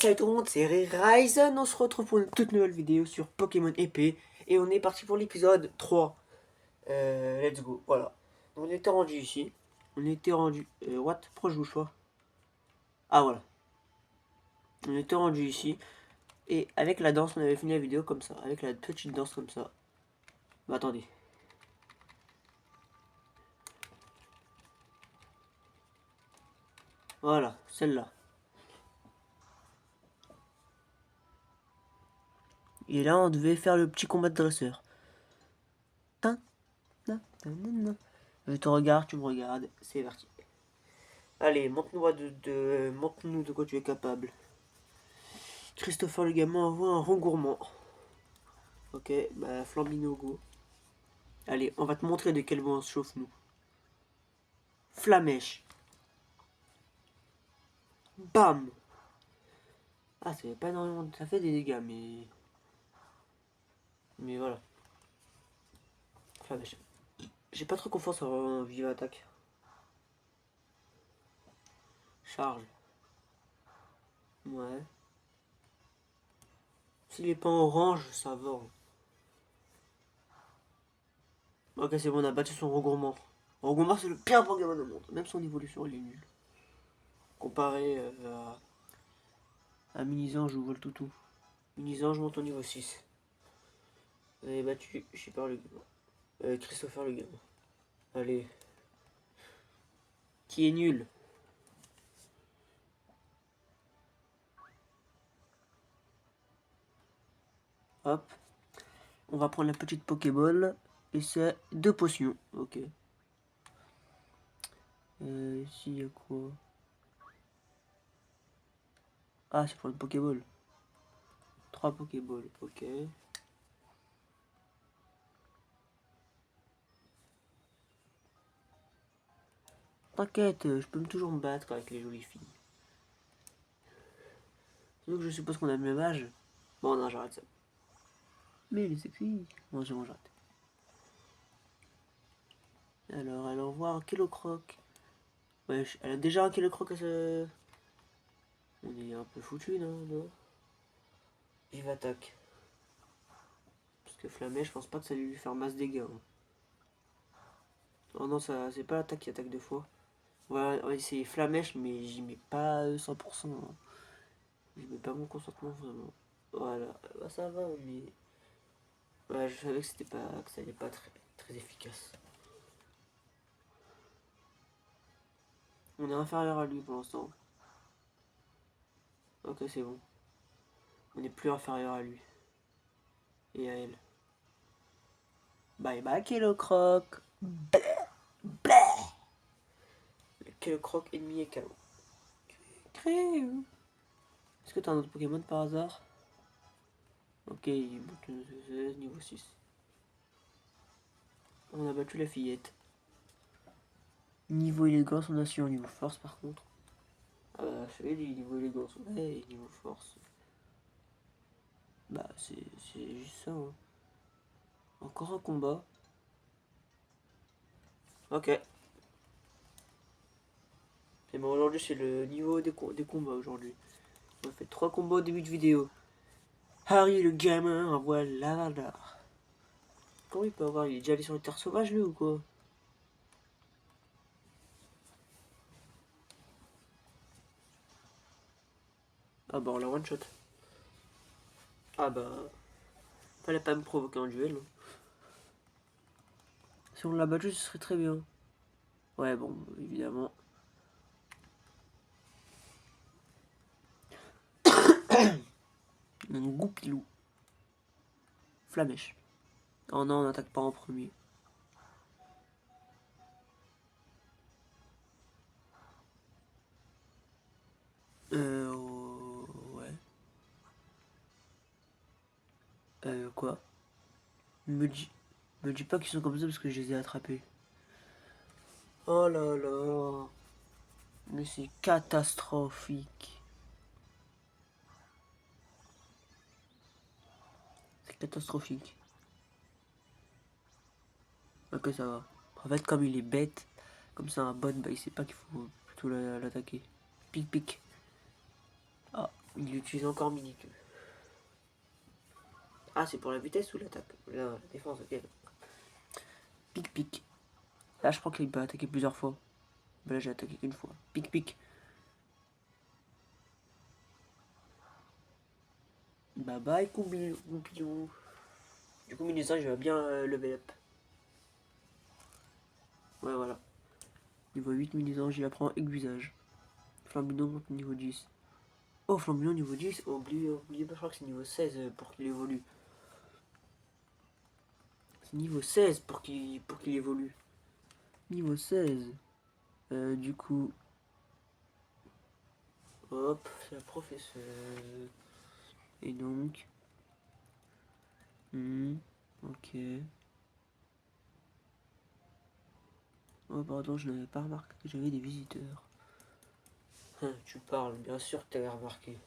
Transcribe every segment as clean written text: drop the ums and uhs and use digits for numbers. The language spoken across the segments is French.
Salut tout le monde, c'est Ryzen, on se retrouve pour une toute nouvelle vidéo sur Pokémon épée. Et on est parti pour l'épisode 3. Let's go, voilà. On était rendu ici. On était rendu... what? Pourquoi je bouge pas? Ah voilà. On était rendu ici. Et avec la danse, on avait fini la vidéo comme ça. Avec la petite danse comme ça. Bah attendez. Voilà, celle-là. Et là, on devait faire le petit combat de dresseur. Je te regarde, tu me regardes, c'est parti. Allez, montre-nous de quoi tu es capable. Christopher le gamin envoie un rond gourmand. Ok, bah Flambino go. Allez, on va te montrer de quel bois on se chauffe nous. Flamèche. Bam. Ah, c'est pas énormément, ça fait des dégâts, mais... Mais voilà. Flamèche. J'ai pas trop confiance en vive attaque. Charge. Ouais. S'il est pas orange, ça va. Ok, c'est bon, on a battu son regourmand. Regourmand, c'est le pire Pokémon au monde. Même son évolution, il est nul. Comparé à Minisange ou Voltoutou. Minisange monte au niveau 6. On avait battu Shepard le gamin. Christopher le gamin. Allez. Qui est nul. Hop. On va prendre la petite Pokéball. Et c'est 2 potions. Ok. Ici, il y a quoi? Ah, c'est pour une Pokéball. 3 Pokéballs. Ok. T'inquiète, je peux toujours me battre avec les jolies filles. Donc je suppose qu'on a le même âge. Bon, non, j'arrête ça. Mais il est sexy. Bon, c'est bon, j'arrête. Alors, elle envoie un Kilocroc. Ouais, elle a déjà un Kilocroc à ce... On est un peu foutu, non? Vive attaque. Parce que Flamèche, je pense pas que ça allait lui faire masse dégâts. Hein. Oh non, ça, c'est pas l'attaque qui attaque 2 fois. Voilà, ouais, c'est Flamèche, mais j'y mets pas 100%. Hein. J'y mets pas mon consentement vraiment. Voilà, bah, ça va, mais... Ouais, je savais que c'était pas... que ça allait pas très efficace. On est inférieur à lui pour l'instant. Ok, c'est bon. On est plus inférieur à lui. Et à elle. Bye bye, Kilocroc. Kilocroc ennemi est KO. Est-ce que t'as un autre Pokémon par hasard? Ok, il monte niveau 6. On a battu la fillette. Niveau élégance, on a su en niveau force par contre. Ah bah, je l'ai dit, niveau élégance, ouais, et niveau force. Bah, c'est juste ça. Hein. Encore un combat. Ok. Et bon, aujourd'hui, c'est le niveau des combats aujourd'hui. On a fait 3 combats au début de vidéo. Harry le gamin envoie Lavardar. Comment il peut avoir? Il est déjà allé sur les terres sauvages lui ou quoi? Ah bah on l'a one shot. Ah bah... Fallait pas me provoquer un duel. Hein. Si on l'a battu, ce serait très bien. Ouais, bon, évidemment. Un goupilou. Flamèche. Oh non, on n'attaque pas en premier. Ouais. Quoi? Me dis pas qu'ils sont comme ça parce que je les ai attrapés. Oh là là. Mais c'est catastrophique. C'est catastrophique. Ok, ça va. En fait, comme il est bête, comme c'est un bot, bah il sait pas qu'il faut plutôt l'attaquer. Pic pic. Ah, Il utilise encore Mimikyu. Ah, c'est pour la vitesse ou l'attaque? La défense, ok. Pic pic. Là, je crois qu'il peut attaquer plusieurs fois. Là, j'ai attaqué qu'une fois. Pic pic. Bye bye, Goupillon. Du coup, Mini-Singe, il va bien level up. Ouais, voilà. Niveau 8, Mini-Singe, il apprend aiguisage. Flambino monte niveau 10. Oh, Flambino niveau 10. Oubliez pas, je crois que c'est niveau 16 pour qu'il évolue. C'est niveau 16 pour qu'il évolue. Niveau 16. Du coup. Hop, c'est la professeure. Et donc. Ok. Oh, pardon, je n'avais pas remarqué que j'avais des visiteurs. Tu parles, bien sûr que t'avais remarqué.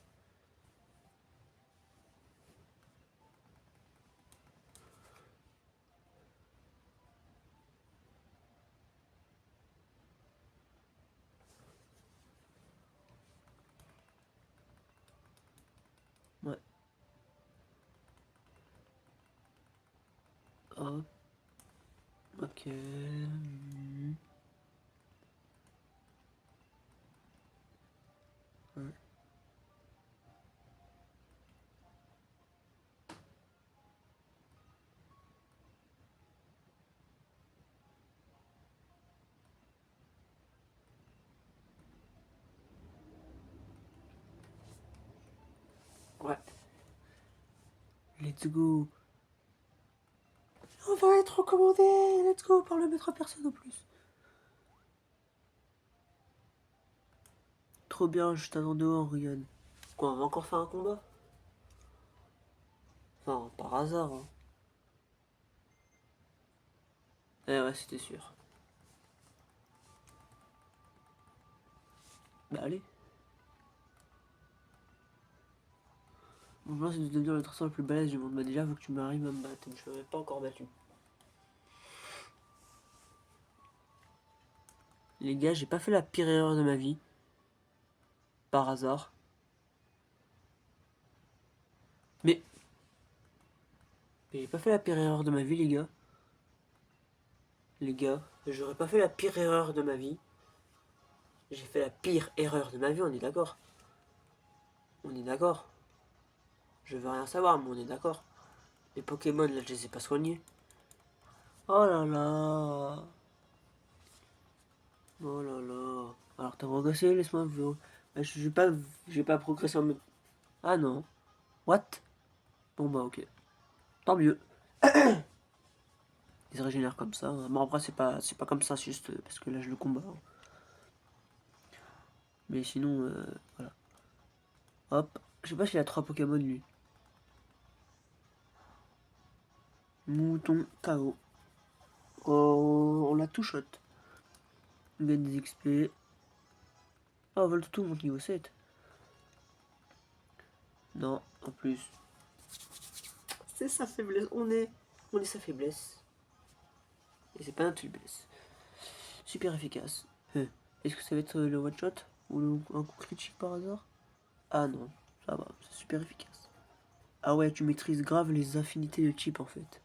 Ouais. Hop. Ok. Ouais. Ouais. Let's go. On va être recommandé. Let's go par le maître personne en plus. Trop bien, je t'attends dehors, regarde. Quoi, on va encore faire un combat? Enfin, par hasard. Hein. Eh ouais, c'était sûr. Bah allez. Mon plan c'est de devenir le traçeur le plus balèze du monde. Bah déjà, faut que tu m'arrives à me battre. Je ne m'avais pas encore battu. Les gars, j'ai pas fait la pire erreur de ma vie. Par hasard. Mais j'ai pas fait la pire erreur de ma vie, les gars. Les gars, j'aurais pas fait la pire erreur de ma vie. J'ai fait la pire erreur de ma vie, on est d'accord? On est d'accord? Je veux rien savoir, mais on est d'accord. Les Pokémon, là, je les ai pas soignés. Oh là là. Oh là là. Alors t'as progressé, laisse-moi voir. Bah, je vais pas progresser en même... Ah non. What? Bon bah ok. Tant mieux. Ils se régénèrent comme ça. Bon après c'est pas comme ça, c'est juste parce que là je le combat. Hein. Mais sinon, voilà. Hop. Je sais pas s'il a 3 Pokémon lui. Mouton KO. Oh, on l'a tout shot. On gagne des XP. Oh, Voltoutou monte niveau 7. Non, en plus. C'est sa faiblesse. On est sa faiblesse. Et c'est pas notre faiblesse. Super efficace. Est-ce que ça va être le one shot ou un coup critique par hasard? Ah non, ça va, c'est super efficace. Ah ouais, tu maîtrises grave les affinités de type en fait.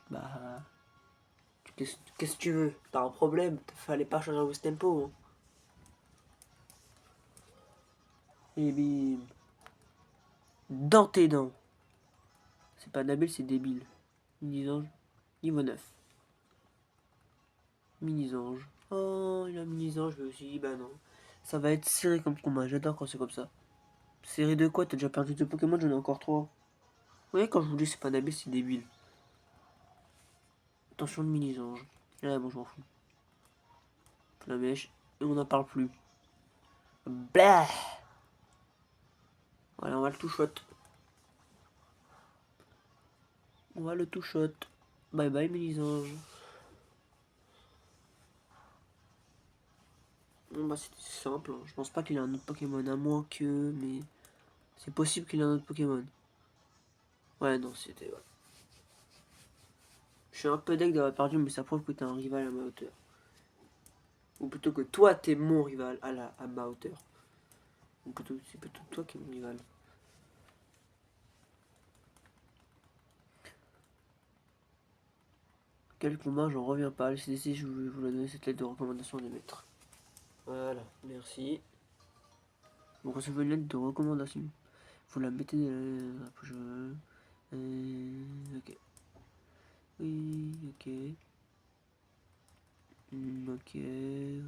Bah, qu'est-ce que tu veux? T'as un problème? Fallait pas changer vos tempo. Hein. Et bim. Dans tes dents. C'est pas Nabil, c'est débile. Mini-ange. Niveau 9. Mini-ange. Oh, il a mini-ange, je me suis dit, bah non. Ça va être serré comme combat, j'adore quand c'est comme ça. Serré de quoi? T'as déjà perdu 2 Pokémon, j'en ai encore 3. Vous voyez, quand je vous dis c'est pas Nabil, c'est débile. Attention de mini-ange. Ouais, bon, je m'en fous. La mèche. Et on n'en parle plus. Blah. Voilà, on va le tout shot. On va le tout shot. Bye bye, mini-ange. Bon, bah, c'était simple. Hein. Je pense pas qu'il ait un autre Pokémon, à moins que. Mais. C'est possible qu'il ait un autre Pokémon. Ouais, non, c'était. Ouais. Je suis un peu deg d'avoir perdu, mais ça prouve que t'es un rival à ma hauteur. Ou plutôt que toi, t'es mon rival à ma hauteur. Ou plutôt, c'est plutôt toi qui es mon rival. Quel combat, j'en reviens pas. Le CDC, je voulais vous la donner cette lettre de recommandation des maîtres. Voilà, merci. Vous recevez une lettre de recommandation. Vous la mettez dans la poche. Ok. Oui, ok. Ok, ouais.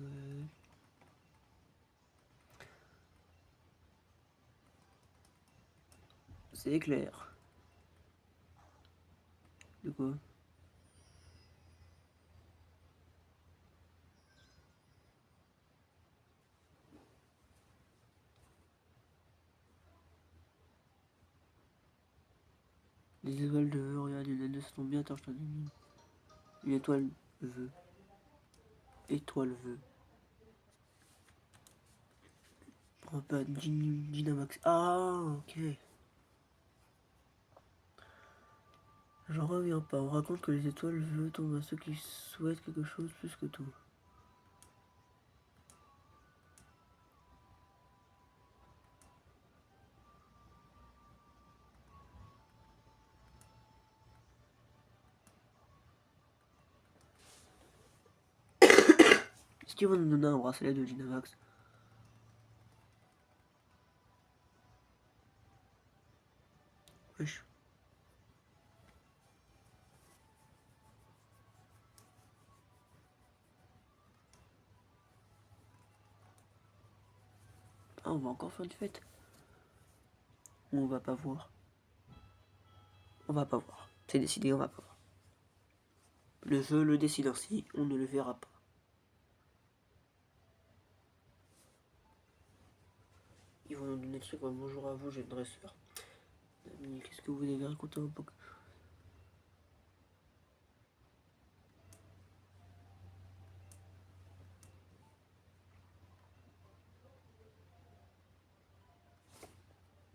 C'est clair. De quoi? Des étoiles de vœux, regarde, une aide, ça tombe bien, attends, je t'en donne une étoile vœu. Étoile vœu. Oh, pas Dynamax. Ah, ok. J'en reviens pas. On raconte que les étoiles vœux tombent à ceux qui souhaitent quelque chose plus que tout. Est-ce qu'ils vont nous donner un bracelet de Dynamax? Wesh. Ah, on va encore faire une fête. On va pas voir. On va pas voir. C'est décidé, on va pas voir. Le jeu le décide ainsi, on ne le verra pas. Ils vont nous donner le truc, bonjour à vous, j'ai le dresseur. Qu'est-ce que vous avez raconté un peu?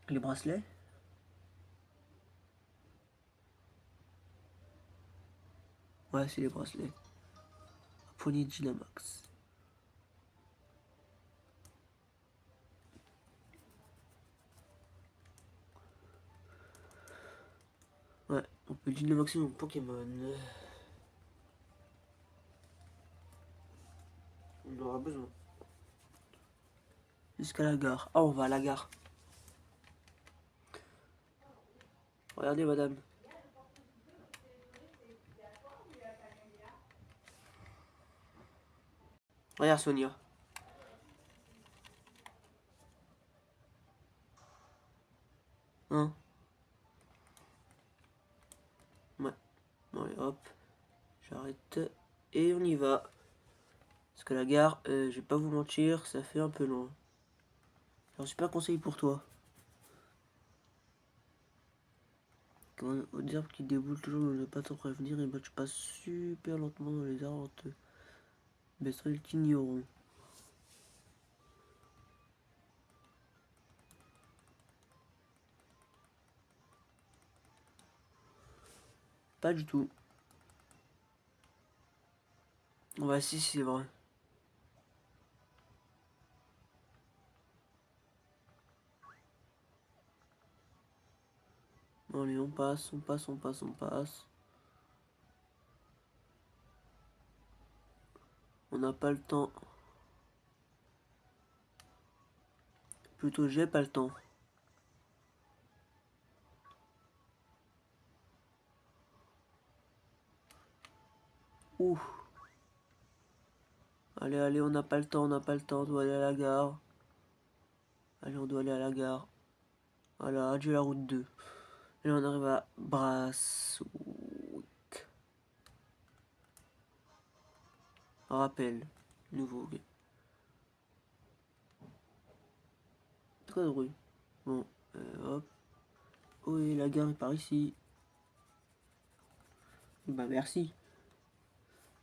Les bracelets? Ouais, c'est les bracelets. Poignée de Dynamax. Ouais, on peut Dynamaxer mon Pokémon. On aura besoin. Jusqu'à la gare. Ah, on va à la gare. Regardez, madame. Regarde, Sonia. Hein? Ouais. Bon, allez, hop. J'arrête. Et on y va. Parce que la gare, je vais pas vous mentir, ça fait un peu loin. Alors, super conseil pour toi. Quand aux arbres qui déboulent toujours ne pas t'en prévenir, et bah tu passes super lentement dans les arbres, te baisseront, ils t'ignoreront. Pas du tout. Ouais, si, c'est vrai. Bon, allez, on passe, on passe, on passe, on passe. On n'a pas le temps. Plutôt, j'ai pas le temps. Ouh. Allez, allez, on n'a pas le temps, on n'a pas le temps, on doit aller à la gare. Allez, on doit aller à la gare. Voilà, adieu la route 2. Et là, on arrive à Brasswick. Rappel. Nouveau. Okay. Très drôle. Bon, hop. Oui, la gare est par ici. Bah, merci.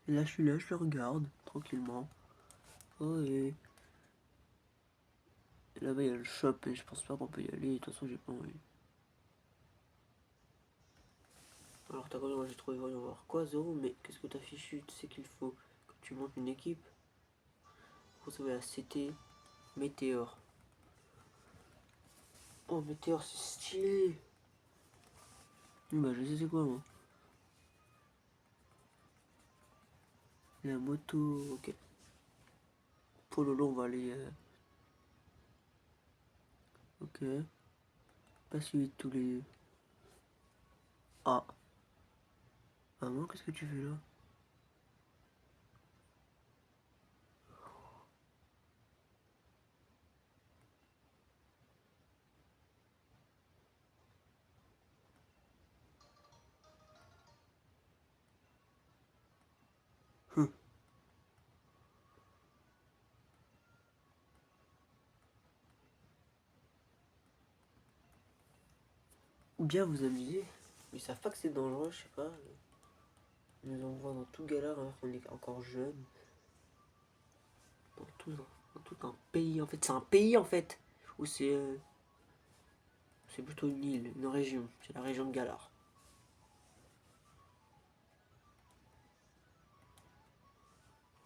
Et là, je suis là, je le regarde, tranquillement. Oh, et là-bas, il y a le shop, et je pense pas qu'on peut y aller. De toute façon, j'ai pas envie. Alors, t'as quoi? J'ai trouvé, voyons voir. Quoi, Zoro? Mais qu'est-ce que t'as fichu? Tu sais qu'il faut que tu montes une équipe. Vous avez la CT Météore. Oh, Météore, c'est stylé. Bah, je sais c'est quoi, moi. La moto, ok. Pour le long, on va aller. Ok. Pas suivi de tous les. Ah. Maman, qu'est-ce que tu fais là? Hum. Ou bien vous amuser. Mais ils savent pas que c'est dangereux, je sais pas. Ils nous envoient dans tout galère alors qu'on est encore jeune. Dans tout un pays, en fait. C'est un pays, en fait. Ou c'est plutôt une île, une région. C'est la région de Galar.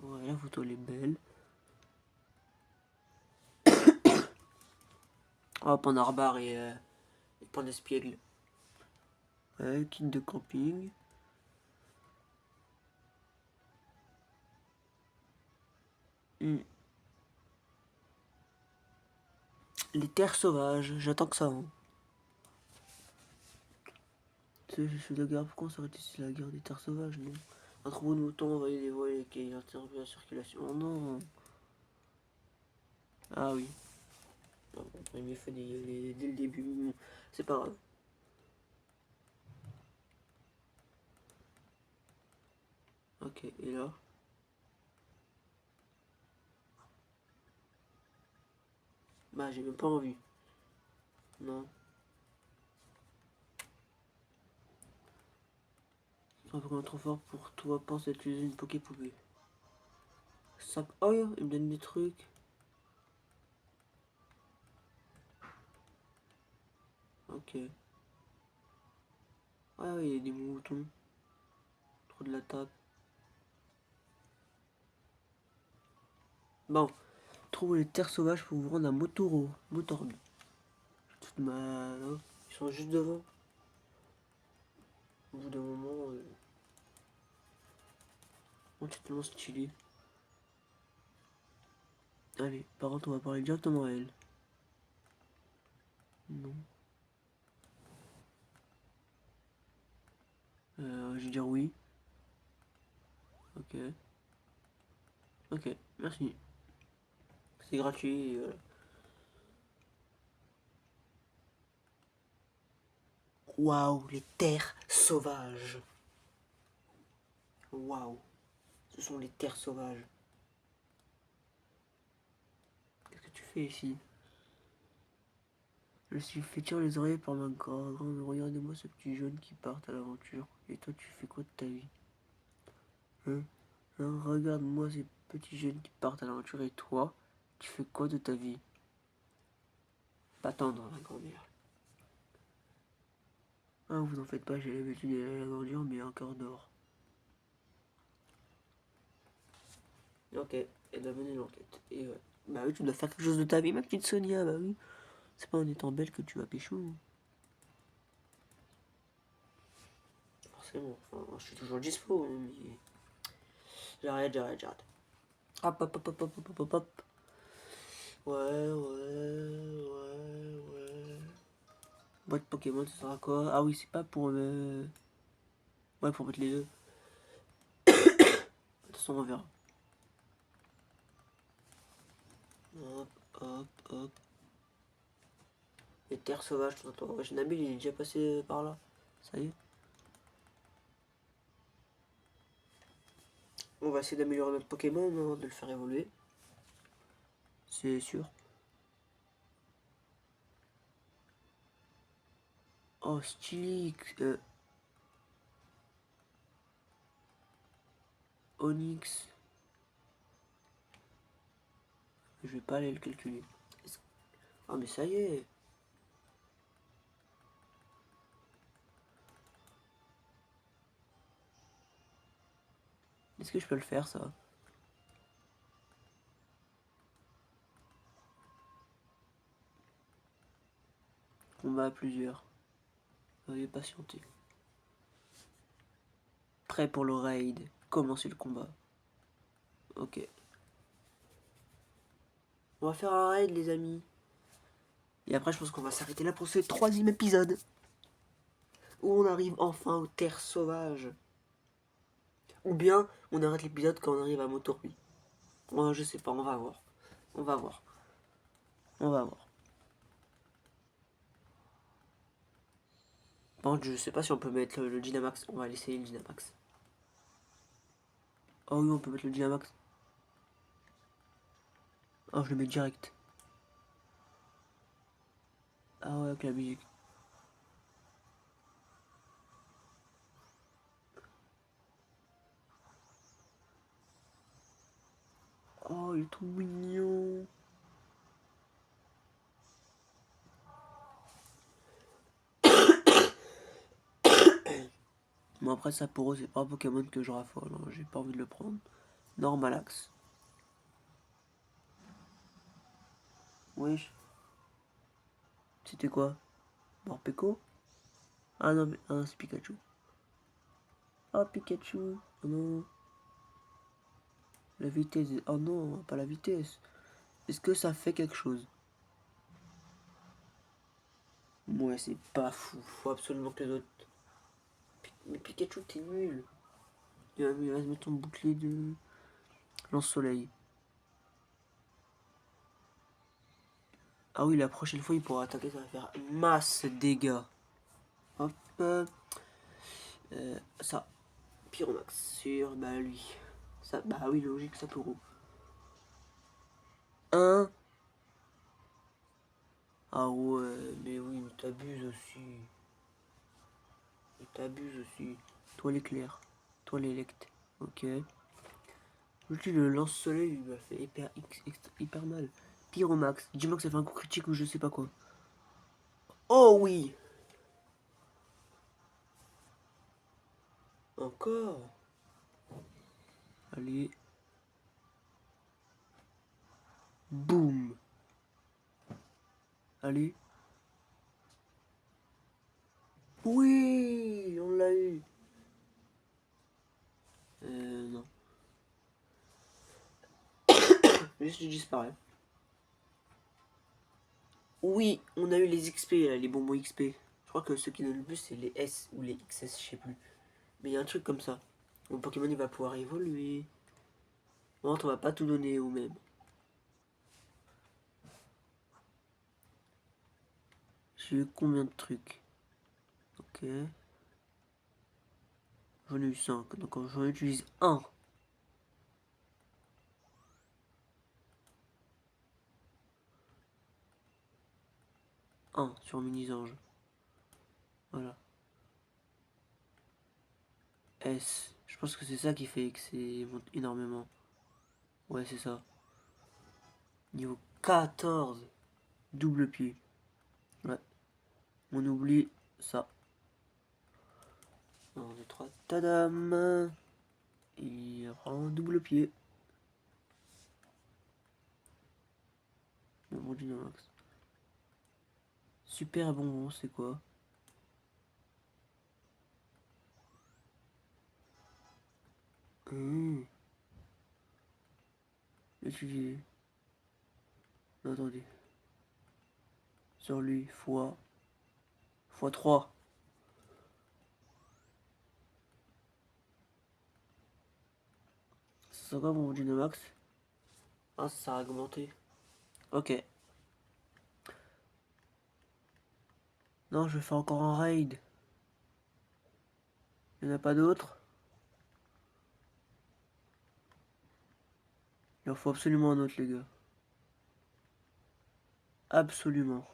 Ouais, la photo elle est belle. Oh, Panarbar et Point d'Espiègle. Ouais, kit de camping. Hmm. Les terres sauvages, j'attends que ça. Hein. C'est la guerre, pourquoi on s'arrête ici la guerre des terres sauvages, non? Un troupeau de moutons envahit les voies qui interrompent la circulation. Oh non. Ah oui. Ah, bon, il faut dès le début. C'est pas grave. Ok, et là? Bah, j'ai même pas envie. Non. C'est un peu trop fort pour toi, pense utiliser une Poképoupée. Ça... Oh, il me donne des trucs. Ok. Ah oui, il y a des moutons. Trop de la table. Bon, trouvez les terres sauvages pour vous rendre à Motoro. Motorb. Toute ma... Ils sont juste devant. Au bout d'un moment... Oh, c'est tellement stylé. Allez, par contre, on va parler directement à elle. Non. Je vais dire oui. Ok. Ok, merci. C'est gratuit. Et voilà. Waouh, les terres sauvages. Waouh, ce sont les terres sauvages. Qu'est-ce que tu fais ici? Je suis fait tirer les oreilles par ma grande. Regardez-moi ce petit jeune qui part à l'aventure. Et toi, tu fais quoi de ta vie? Hein? Hein, regarde-moi ces petits jeunes qui partent à l'aventure. Et toi, tu fais quoi de ta vie? Pas tendre, la grand-mère. Ah, vous en faites pas, j'ai l'habitude d'aller à l'aventure, mais encore dehors. Ok, et de mener l'enquête. Et ouais. Bah oui, tu dois faire quelque chose de ta vie, ma petite Sonia, bah oui. C'est pas en étant belle que tu vas pécho. Forcément, enfin, je suis toujours dispo, hein, mais... J'arrête. Hop, hop, hop, hop, hop, hop, hop, hop. Ouais. Boîte Pokémon, ça sera quoi? Ah oui, c'est pas pour le... Ouais, pour mettre les œufs. De toute façon, on verra. Hop. Les terres sauvages, tout ça. Ouais, Nabil, il est déjà passé par là. Ça y est. On va essayer d'améliorer notre Pokémon, hein, de le faire évoluer. C'est sûr. Oh, stylé. Onyx. Je vais pas aller le calculer. Ah, mais ça y est. Est-ce que je peux le faire, ça? Combat à plusieurs. Veuillez patienter. Prêt pour le raid. Commencez le combat. Ok. On va faire un raid, les amis. Et après, je pense qu'on va s'arrêter là pour ce 3e épisode. Où on arrive enfin aux terres sauvages. Ou bien, on arrête l'épisode quand on arrive à Motorby. Je sais pas, on va voir. On va voir. On va voir. Bon, je sais pas si on peut mettre le Dynamax. On va laisser le Dynamax. Oh oui, on peut mettre le Dynamax. Oh, je le mets direct. Ah ouais, avec la musique. Oh, il est trop mignon. Bon, après, ça pour eux, c'est pas un Pokémon que je raffole. Hein. J'ai pas envie de le prendre. Normalax. Wesh. C'était quoi? Morpeko? Ah non, mais ah, c'est Pikachu. Ah, Pikachu. Oh non. La vitesse. Oh non, pas la vitesse. Est-ce que ça fait quelque chose? Ouais, c'est pas fou. Faut absolument que les autres. Mais Pikachu, t'es nul. Il va se mettre ton bouclier de lance-soleil. Ah oui, la prochaine fois, il pourra attaquer, ça va faire masse dégâts. Hop. Ça. Pyromax sur, bah lui. Ça, bah oui, logique, ça peut roux. 1. Ah ouais, mais oui, mais t'abuses aussi. Mais t'abuses aussi. Toi l'éclair. Toi l'élect. Ok. L'ulti le lance-soleil, il m'a fait hyper mal. Pyromax. Dis-moi que ça fait un coup critique ou je sais pas quoi. Oh oui. Encore. Allez. Boum. Allez. Oui, on l'a eu. Non. Juste, il disparaît. Oui, on a eu les XP, là, les bonbons XP. Je crois que ceux qui donnent le plus, c'est les S ou les XS, je sais plus. Mais il y a un truc comme ça. Mon Pokémon, il va pouvoir évoluer. Bon, on va pas tout donner au même. J'ai eu combien de trucs? Ok. J'en ai eu 5, donc j'en utilise un. Un sur Mini-Ange. Voilà. S. Je pense que c'est ça qui fait que c'est énormément. Ouais, c'est ça. Niveau 14. Double pied. Ouais. On oublie ça. 1, 2, 3. Tadam. Il rend double pied. Bon, Dynamax. Super bonbon, c'est quoi? Étudier. Non, attendez. Sur lui, fois 3. C'est quoi mon Dynamax? Ah, ça a augmenté. Ok. Non, je vais faire encore un raid. Il n'y en a pas d'autres? Il en faut absolument un autre, les gars. Absolument.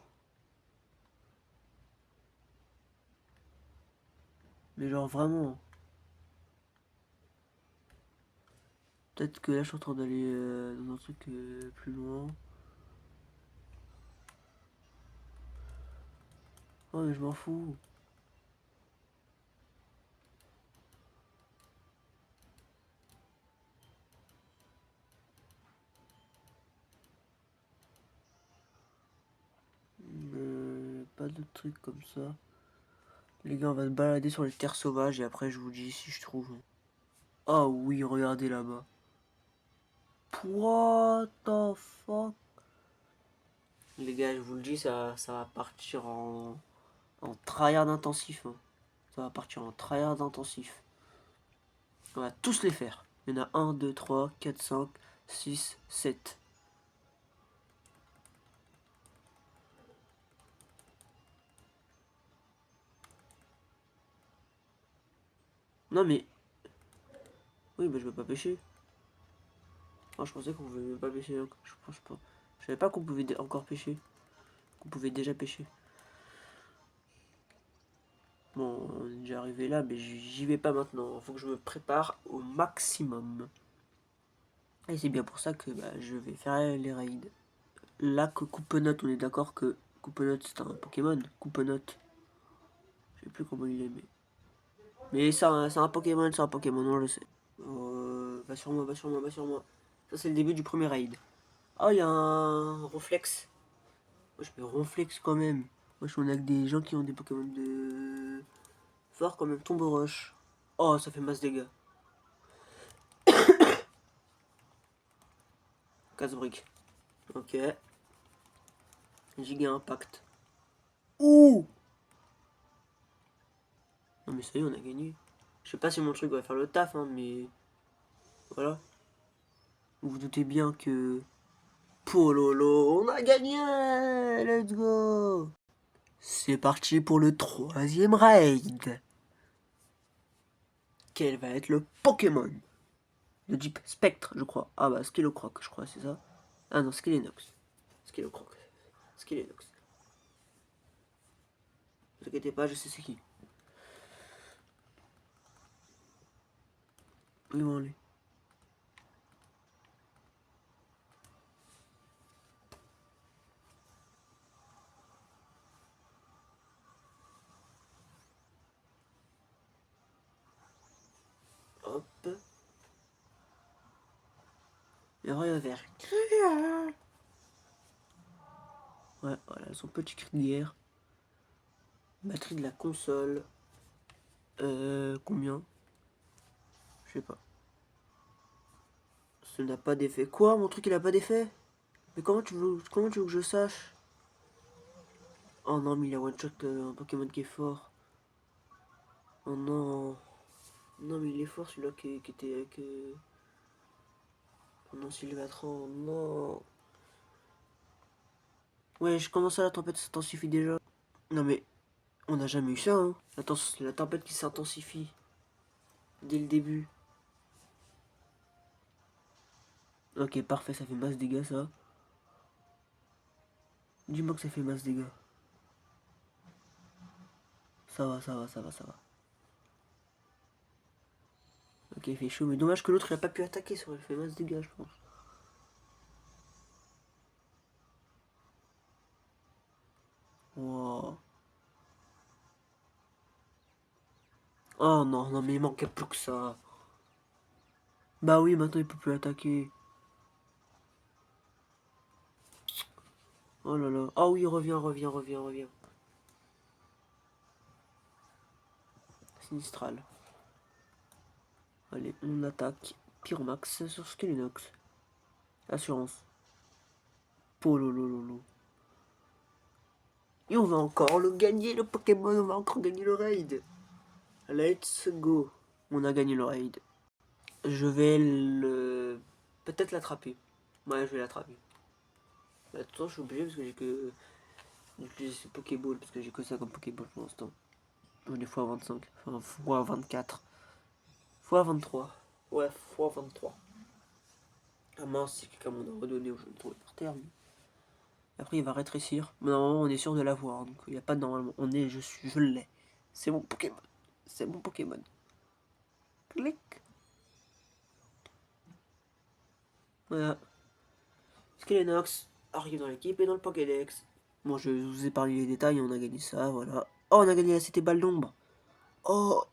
Mais genre vraiment. Peut-être que là, je suis en train d'aller dans un truc plus loin. Oh, mais je m'en fous. pas de trucs comme ça. Les gars, on va se balader sur les terres sauvages et après je vous dis si je trouve. Ah oui, regardez là-bas. What the fuck? Les gars, je vous le dis, ça va partir en tryhard intensif. Hein. Ça va partir en tryhard intensif. On va tous les faire. Il y en a 1, 2, 3, 4, 5, 6, 7. Non mais... Oui, bah je veux pas pêcher. Oh, je pensais qu'on pouvait même pas pêcher. Je pense pas. Je savais pas qu'on pouvait encore pêcher. Qu'on pouvait déjà pêcher. Bon, on est déjà arrivé là, mais j'y vais pas maintenant. Faut que je me prépare au maximum. Et c'est bien pour ça que bah, je vais faire les raids. Là, que Coupenot, on est d'accord que Coupenot c'est un Pokémon. Coupenot. Je sais plus comment il est, mais c'est un Pokémon, on le sait. Va sur moi, va sur moi, va sur moi. Ça, c'est le début du premier raid. Oh, il y a un Ronflex. Moi, je mets Ronflex quand même. Moi, je suis avec des gens qui ont des Pokémon de... Fort quand même, Tombe Roche. Oh, ça fait masse dégâts. Casse-brique. Ok. Giga Impact. Ouh! Non, mais ça y est, on a gagné. Je sais pas si mon truc va faire le taf, hein, mais... Voilà. Vous vous doutez bien que... Pololo, on a gagné! Let's go! C'est parti pour le troisième raid. Quel va être le Pokémon? De type Spectre, je crois. Ah bah, Skillocroc, je crois, c'est ça. Ah non, Skillenox. Skillocroc. Skillenox. Ne vous inquiétez pas, je sais c'est qui. Où ils vont aller? Hop. Et rien vert. Ouais, voilà, son petit cri de guerre. Batterie de la console. Combien? Je sais pas. Ça n'a pas d'effet. Quoi? Mon truc il a pas d'effet? Mais comment tu veux que je sache? Oh non, mais il a one shot un Pokémon qui est fort. Oh non. Non, mais il est fort celui-là qui était avec. Oh non, Sylvatran, non. Ouais, je commence à la tempête s'intensifie déjà. Non, mais on n'a jamais eu ça, hein. Attends, c'est la tempête qui s'intensifie dès le début. Ok, parfait, ça fait masse dégâts ça. Dis-moi que ça fait masse dégâts. Ça va, ça va, ça va, ça va. Ok, il fait chaud, mais dommage que l'autre il a pas pu attaquer, ça aurait fait masse dégâts, je pense. Wow. Oh non, non, mais il manquait plus que ça. Bah oui, maintenant il peut plus attaquer. Oh là là. Ah oui, reviens, reviens, reviens, reviens. Sinistral. Allez, on attaque. Pyromax sur Skelenox. Assurance. Pololololo. Et on va encore le gagner, le Pokémon. On va encore gagner le raid. Let's go. On a gagné le raid. Je vais le... Peut-être l'attraper. Ouais, je vais l'attraper. Bah, de toute façon, je suis obligé parce que j'ai que... J'utilise ce Pokéball parce que j'ai que ça comme Pokéball pour l'instant. J'en ai x25. Enfin, x24. x23. Ouais, x23. Ah mince, c'est quelqu'un m'en a redonné ou je le trouve par terre. Après, il va rétrécir. Mais normalement, on est sûr de l'avoir. Donc, il n'y a pas de normalement. Je l'ai. C'est mon Pokémon. C'est mon Pokémon. Clic. Voilà. Skelenox arrive dans l'équipe et dans le Pokédex. Bon, je vous ai parlé les détails. On a gagné ça, voilà. Oh, on a gagné la cité balle d'ombre. Oh,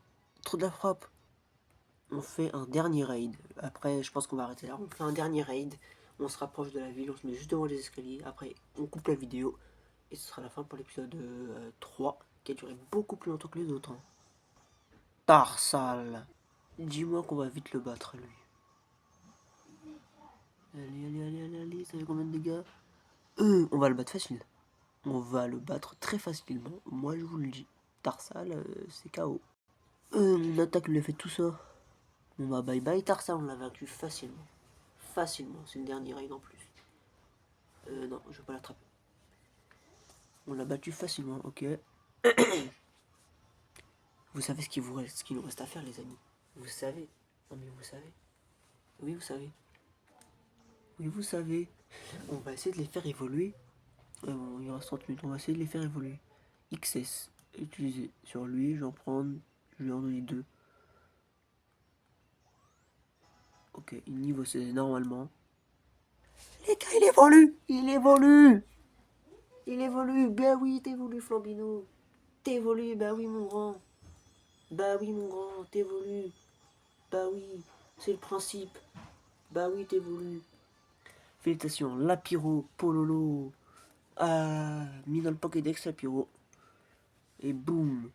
trop de la frappe. On fait un dernier raid. Après, je pense qu'on va arrêter là. On fait un dernier raid. On se rapproche de la ville. On se met juste devant les escaliers. Après, on coupe la vidéo. Et ce sera la fin pour l'épisode 3, qui a duré beaucoup plus longtemps que les autres. Hein. Tarsal. Dis-moi qu'on va vite le battre, lui. Allez, ça fait combien de dégâts? On va le battre facile. On va le battre très facilement, moi je vous le dis. Tarsal, c'est KO. Mon attaque lui a fait tout ça. Bon bah bye bye Tarsal, on l'a vaincu facilement. Facilement, c'est une dernière raid en plus. Non, je vais pas l'attraper. On l'a battu facilement, ok. Vous savez ce qu'il nous reste à faire, les amis. Vous savez. Non mais vous savez. Oui, vous savez. Oui, vous savez. On va essayer de les faire évoluer. Bon, il reste 30 minutes. On va essayer de les faire évoluer. XS. Utiliser sur lui. Je vais en donner 2. Ok, niveau 16 normalement. Les gars, il évolue. Il évolue. Il évolue. Bah oui, t'évolues, Flambino. T'évolues, bah oui, mon grand. Bah oui, mon grand, t'évolues. Bah oui, c'est le principe. Bah oui, t'évolues. Félicitations, Lapiro, Pololo. Ah, mis dans le Pokédex, Lapiro. Et boum.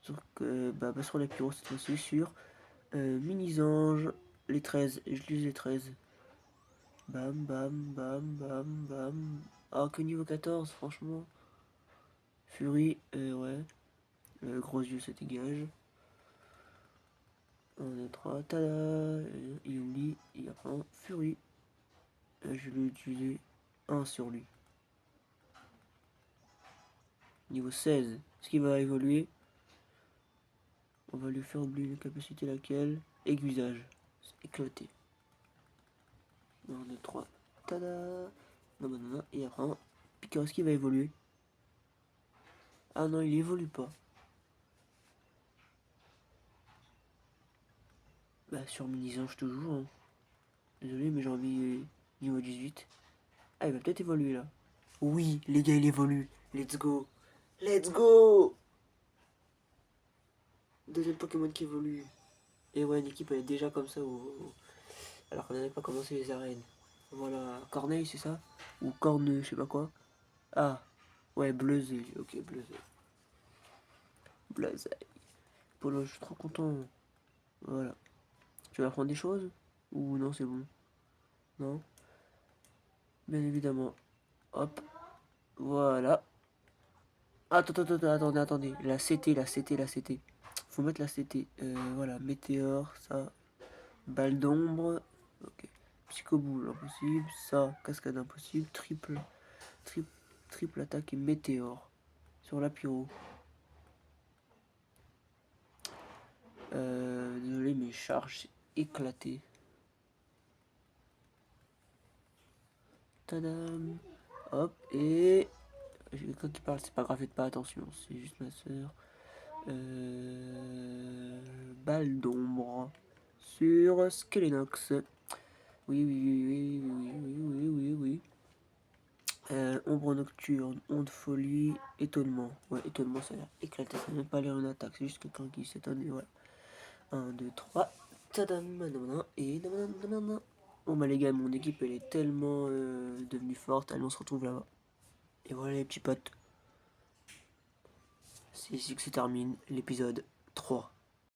Donc, bah sur Lapiro, cette fois-ci, sur Mini-Ange, les 13. J'utilise les 13. Bam, bam, bam, bam, bam. Ah, que niveau 14, franchement. Fury, ouais. Gros yeux, ça dégage. 1, 2, 3, tada. Il oublie, il apprend Fury. Je vais utiliser 1 sur lui. Niveau 16. Est-ce qu'il va évoluer? On va lui faire oublier une capacité laquelle? Aiguisage. Éclaté. 1, 2, 3. Tada. Non. Et après, Piqueur, est-ce qu'il va évoluer? Ah non, il évolue pas. Bah sur Mini-Ange toujours. Hein. Désolé, mais j'ai envie niveau 18. Ah, il va peut-être évoluer là. Oui, les gars, il évolue. Let's go. Let's go. Deuxième Pokémon qui évolue. Et ouais, l'équipe elle est déjà comme ça. Alors qu'on n'avait pas commencé les arènes. Voilà, Corneille, c'est ça? Ou Corne, je sais pas quoi. Ah, ouais, Bleuzel. Ok, Bleuzel. Bleuzel. Polo, je suis trop content. Voilà. Tu vas apprendre des choses? Ou non, c'est bon? Non? Bien évidemment. Hop. Voilà. Attendez. La CT. Faut mettre la CT. Voilà, météore, ça. Balle d'ombre. Ok. Psychoboule, impossible. Ça, cascade impossible. Triple attaque et météore. Sur la pyro. Désolé, mes charges éclatées. Tadam. Hop, et... J'ai quelqu'un qui parle, c'est pas grave, faites pas attention, c'est juste ma soeur. Balle d'ombre. Sur Skelenox. Oui. Ombre nocturne, onde folie, étonnement. Ouais, étonnement, ça a l'air éclaté, ça n'a même pas l'air une attaque, c'est juste quelqu'un qui s'étonne, et voilà. 1, 2, 3. Tadam, et nanana. Bon bah les gars, mon équipe elle est tellement devenue forte, allez on se retrouve là-bas. Et voilà les petits potes. C'est ici que se termine l'épisode 3.